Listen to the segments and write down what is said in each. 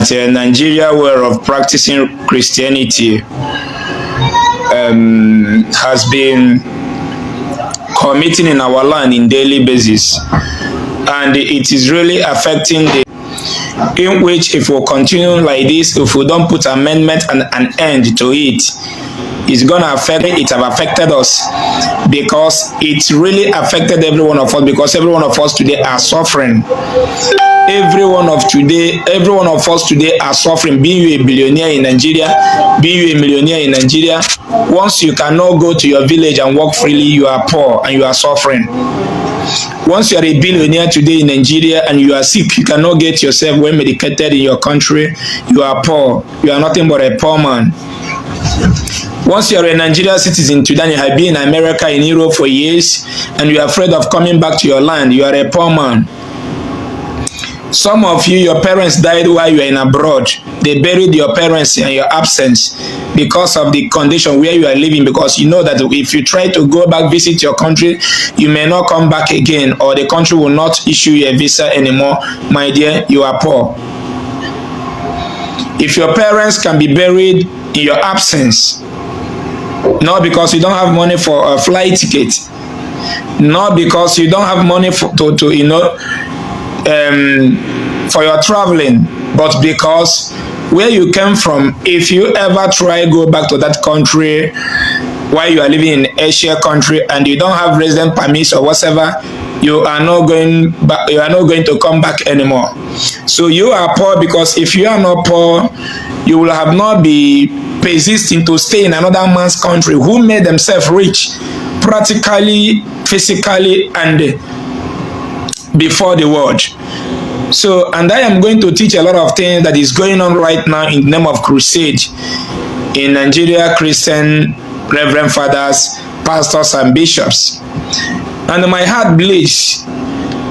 The Nigeria way of practicing Christianity has been committing in our land in daily basis, and it is really affecting the in which if we continue like this, if we don't put amendment and an end to it, it's gonna affect it. Have affected us because it really affected every one of us, because every one of us today are suffering. Every one of us today are suffering. Being you a billionaire in Nigeria, being you a millionaire in Nigeria, once you cannot go to your village and work freely, you are poor and you are suffering. Once you are a billionaire today in Nigeria and you are sick, you cannot get yourself well medicated in your country, you are poor. You are nothing but a poor man. Once you are a Nigerian citizen today and you have been in America, in Europe for years, and you are afraid of coming back to your land, you are a poor man. Some of you, your parents died while you were in abroad. They buried your parents in your absence because of the condition where you are living, because you know that if you try to go back, visit your country, you may not come back again, or the country will not issue you a visa anymore. My dear, you are poor. If your parents can be buried in your absence, not because you don't have money for a flight ticket, not because you don't have money for your traveling, but because where you came from, if you ever try go back to that country while you are living in Asia country and you don't have resident permits or whatever, you are not going back, you are not going to come back anymore. So you are poor, because if you are not poor, you will have not be persisting to stay in another man's country who made themselves rich practically, physically, and before the world. So, and I am going to teach a lot of things that is going on right now in the name of crusade in Nigeria, Christian reverend fathers, pastors, and bishops. And my heart bleeds,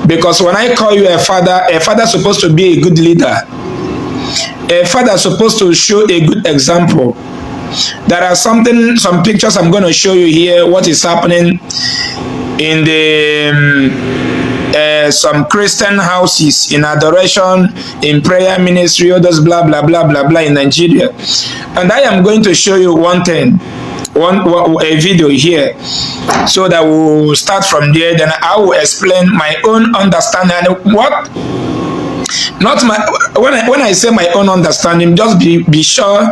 because when I call you a father is supposed to be a good leader. A father is supposed to show a good example. There are some pictures I'm going to show you here, what is happening in the some Christian houses, in adoration, in prayer ministry, all those blah blah blah blah blah in Nigeria. And I am going to show you one thing, a video here, so that we'll start from there. Then I will explain my own understanding. What? Not my when I say my own understanding, just be sure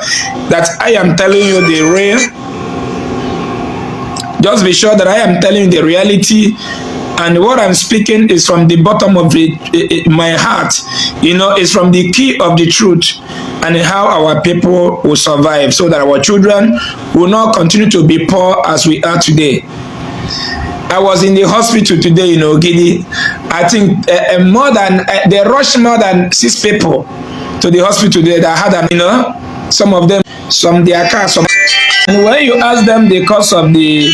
that I am telling you the real. Just be sure that I am telling you the reality. And what I'm speaking is from the bottom of my heart. It's from the key of the truth, and how our people will survive, so that our children will not continue to be poor as we are today. I was in the hospital today in Ogidi. I think they rushed more than 6 people to the hospital today that had some of them, some their cars. And when you ask them the cause of the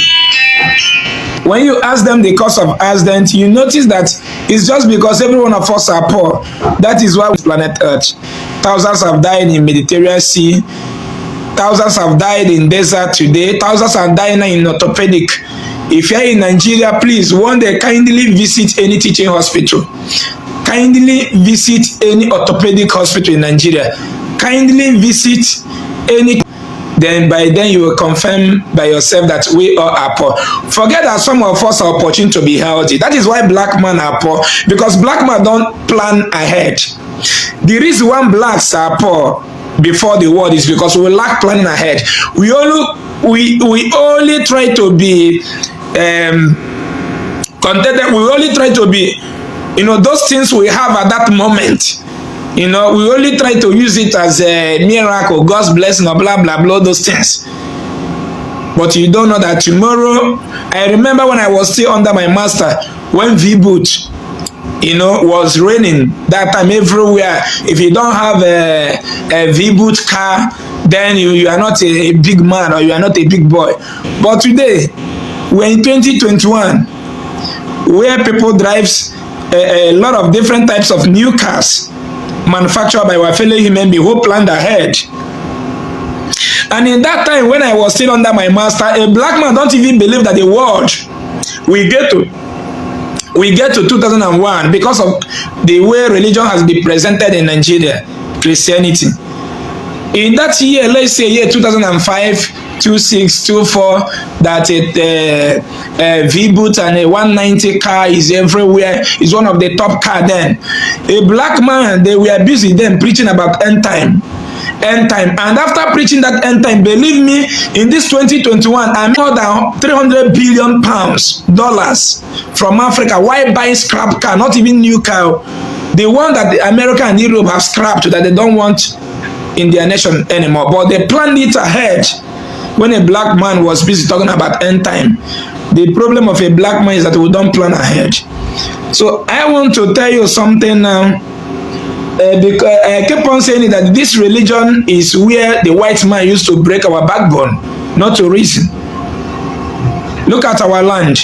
accident, you notice that it's just because every one of us are poor. That is why we planet Earth. Thousands have died in Mediterranean Sea. Thousands have died in desert today. Thousands are dying in orthopedic. If you're in Nigeria, please, one day, kindly visit any teaching hospital. Kindly visit any orthopedic hospital in Nigeria. Kindly visit any. Then by then you will confirm by yourself that we all are poor. Forget that some of us are opportune to be healthy. That is why black men are poor, because black men don't plan ahead. The reason why blacks are poor before the world is because we lack planning ahead. We only try to be contented. We only try to be, those things we have at that moment. We only try to use it as a miracle, God's blessing, or blah blah blah, those things. But you don't know that tomorrow. I remember when I was still under my master, when V-boot, was raining that time everywhere. If you don't have a V-boot car, then you are not a big man, or you are not a big boy. But today, we're in 2021, where people drives a lot of different types of new cars manufactured by our fellow human beings who planned ahead. And in that time, when I was still under my master, a black man don't even believe that the world we get to 2001, because of the way religion has been presented in Nigeria. Christianity. In that year, let's say year 2005, 26, 24, that a V-Boot and a 190 car is everywhere. It's one of the top car then. A black man, they were busy then preaching about end time. And after preaching that end time, believe me, in this 2021, I made more than 300 billion dollars from Africa. Why buy scrap car? Not even new car. The one that the America and Europe have scrapped that they don't want in their nation anymore. But they planned it ahead when a black man was busy talking about end time. The problem of a black man is that we don't plan ahead. So I want to tell you something now. Because I keep on saying that this religion is where the white man used to break our backbone, not to reason. Look at our land.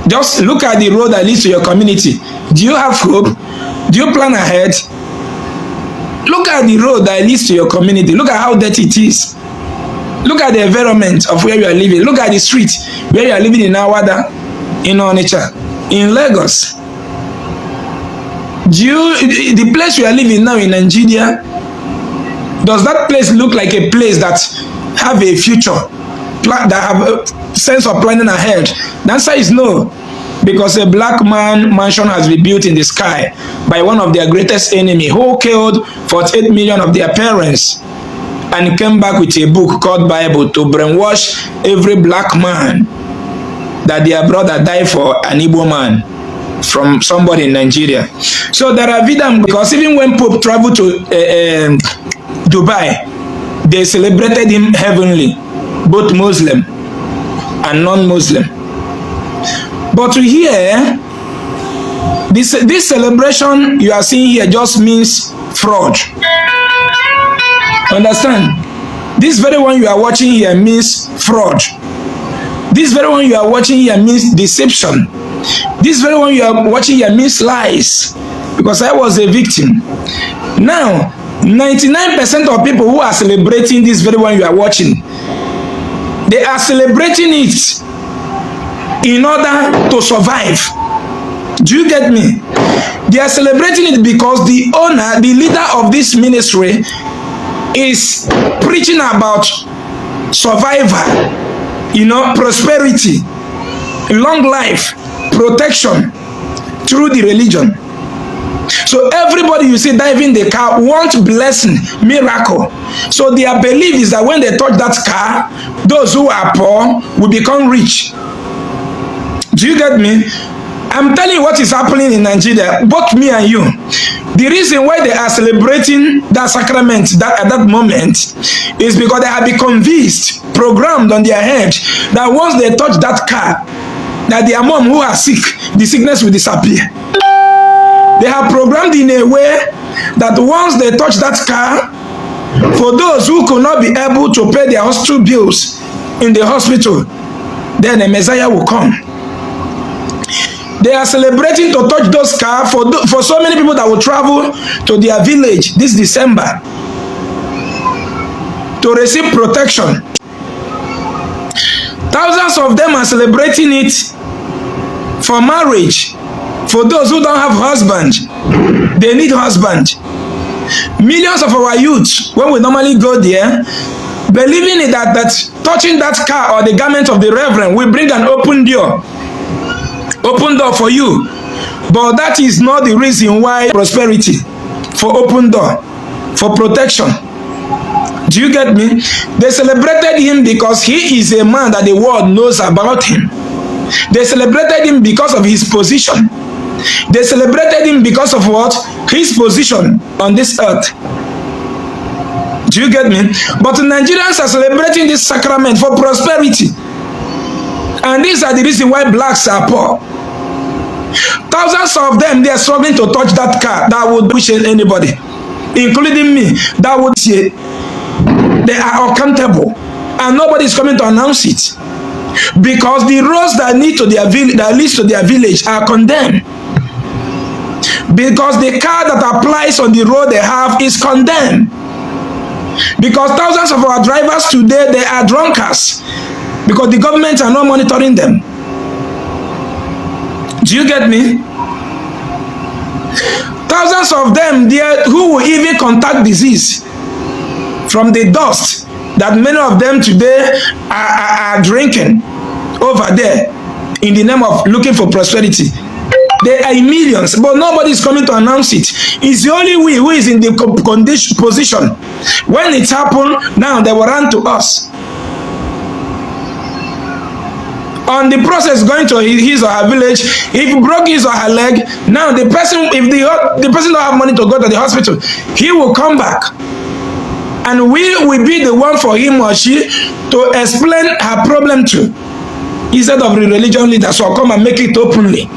Just look at the road that leads to your community. Do you have hope? Do you plan ahead? Look at the road that leads to your community. Look at how dirty it is. Look at the environment of where you are living. Look at the street where you are living in Awada, in Onitsha, in Lagos. The place we are living now in Nigeria, does that place look like a place that have a future, that have a sense of planning ahead? The answer is no, because a black man mansion has been built in the sky by one of their greatest enemy who killed 48 million of their parents and came back with a book called Bible to brainwash every black man that their brother died for an Igbo man from somebody in Nigeria. So there are vidam, because even when Pope traveled to Dubai, they celebrated him heavenly, both Muslim and non-Muslim. But here, this celebration you are seeing here just means fraud. Understand? This very one you are watching here means fraud. This very one you are watching here means deception. This very one you are watching here means lies, because I was a victim. Now, 99% of people who are celebrating this very one you are watching, they are celebrating it in order to survive. Do you get me? They are celebrating it because the owner, the leader of this ministry, is preaching about survival, prosperity, long life, protection through the religion. So everybody you see driving the car wants blessing, miracle. So their belief is that when they touch that car, those who are poor will become rich. Do you get me? I'm telling you what is happening in Nigeria, both me and you. The reason why they are celebrating that sacrament at that moment is because they have been convinced, programmed on their head, that once they touch that car, that their mom who are sick, the sickness will disappear. They have programmed in a way that once they touch that car, for those who could not be able to pay their hospital bills in the hospital, then the Messiah will come. They are celebrating to touch those cars for so many people that will travel to their village this December to receive protection. Thousands of them are celebrating it for marriage. For those who don't have husband, they need husband. Millions of our youth, when we normally go there, believing in that touching that car or the garment of the reverend will bring an open door for you. But that is not the reason why prosperity, for open door, for protection. Do you get me? They celebrated him because he is a man that the world knows about him. They celebrated him because of his position. They celebrated him because of what? His position on this earth. Do you get me? But Nigerians are celebrating this sacrament for prosperity. And these are the reasons why blacks are poor. Thousands of them, they are struggling to touch that car that would push anybody, including me, that would say they are accountable, and nobody is coming to announce it because the roads that leads to their village are condemned. Because the car that applies on the road they have is condemned. Because thousands of our drivers today, they are drunkards because the government are not monitoring them. Do you get me? Thousands of them there who will even contact disease from the dust that many of them today are drinking over there in the name of looking for prosperity. There are millions, but nobody is coming to announce it. It's the only we who is in the position. When it happened, now they will run to us. On the process going to his or her village, if he broke his or her leg, now the person, if the person don't have money to go to the hospital, he will come back. And we will be the one for him or she to explain her problem to. Instead of the religion leaders who will come and make it openly.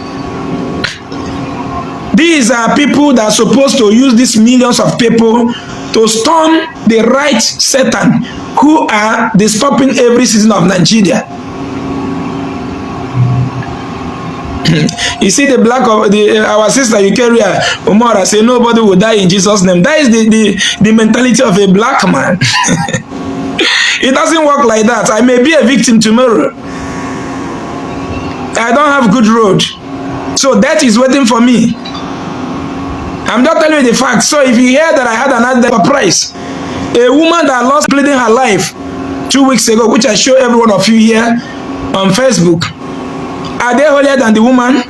These are people that are supposed to use these millions of people to storm the right Satan who are disturbing every season of Nigeria. You see the black of our sister Eucharia Umara say nobody will die in Jesus' name. That is the mentality of a black man. It doesn't work like that. I may be a victim tomorrow. I don't have good road, so death is waiting for me. I'm not telling you the facts. So if you hear that I had another price, a woman that lost bleeding her life 2 weeks ago, which I show every one of you here on Facebook, are they holier than the woman?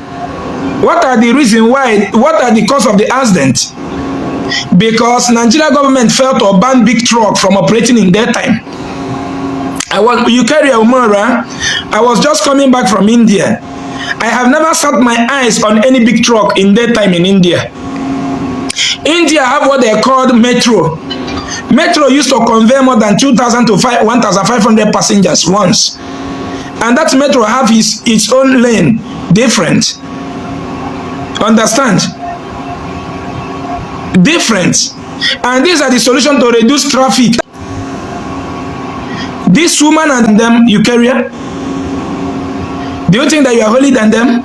What are the reason why? What are the cause of the accident? Because Nigeria government failed to ban big truck from operating in daytime. Eucharia Umara, I was just coming back from India. I have never set my eyes on any big truck in daytime in India. India have what they called metro. Metro used to convey more than 2,000 to 1,500 passengers once. And that metro have its own lane, different. Understand? Different. And these are the solution to reduce traffic. This woman and them, Eucharia, do you think that you are holier than them?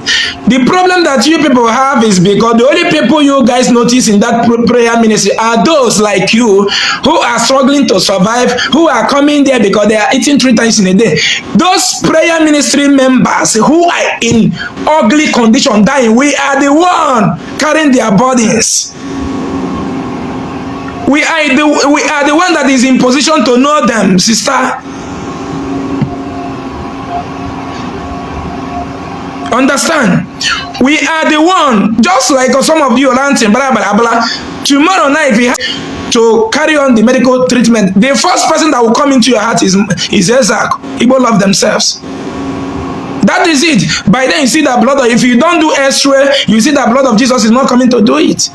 The problem that you people have is because the only people you guys notice in that prayer ministry are those like you who are struggling to survive, who are coming there because they are eating 3 times in a day. Those prayer ministry members who are in ugly condition dying, we are the one carrying their bodies. We are the one that is in position to know them, sister. Understand? We are the one, just like some of you ranting, blah, blah, blah. Tomorrow night, if you have to carry on the medical treatment, the first person that will come into your heart is Isaac. People love themselves. That is it. By then, you see that blood. If you don't do X-ray, you see that blood of Jesus is not coming to do it.